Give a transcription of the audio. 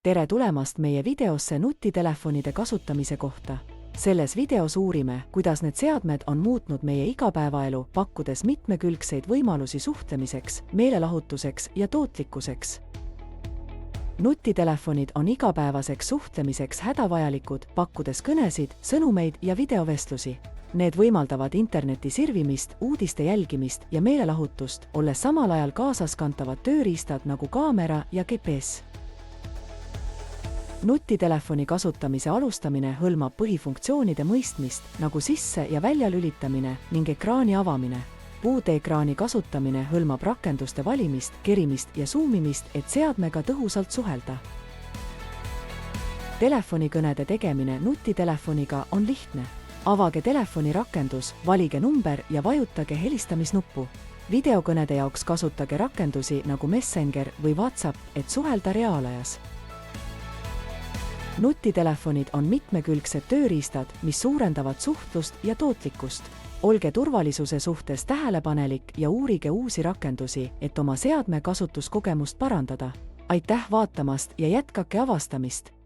tere tulemast meie videosse nutitelefonide kasutamise kohta. Selles videos uurime, kuidas need seadmed on muutnud meie igapäevaelu, pakkudes mitmekülgseid võimalusi suhtlemiseks, meelelahutuseks ja tootlikkuseks. Nutitelefonid on igapäevaseks suhtlemiseks hädavajalikud, pakkudes kõnesid, sõnumeid ja videovestlusi. Need võimaldavad interneti sirvimist, uudiste jälgimist ja meelelahutust, olles samal ajal kaasaskantavad tööriistad nagu kaamera ja GPS. Nutitelefoni kasutamise alustamine hõlmab põhifunktsioonide mõistmist, nagu sisse- ja väljalülitamine ning ekraani avamine. Puudeekraani kasutamine hõlmab rakenduste valimist, kerimist ja suumimist, et seadmega tõhusalt suhelda. Telefonikõnede tegemine nutitelefoniga on lihtne. Avage telefoni rakendus, valige number ja vajutage helistamisnuppu. Videokõnede jaoks kasutage rakendusi nagu Messenger või WhatsApp, et suhelda reaalajas. Nutitelefonid on mitmekülgsed tööriistad, mis suurendavad suhtlust ja tootlikkust. Olge turvalisuse suhtes tähelepanelik ja uurige uusi rakendusi, et oma seadme kasutuskogemust parandada. Aitäh vaatamast ja jätkake avastamist!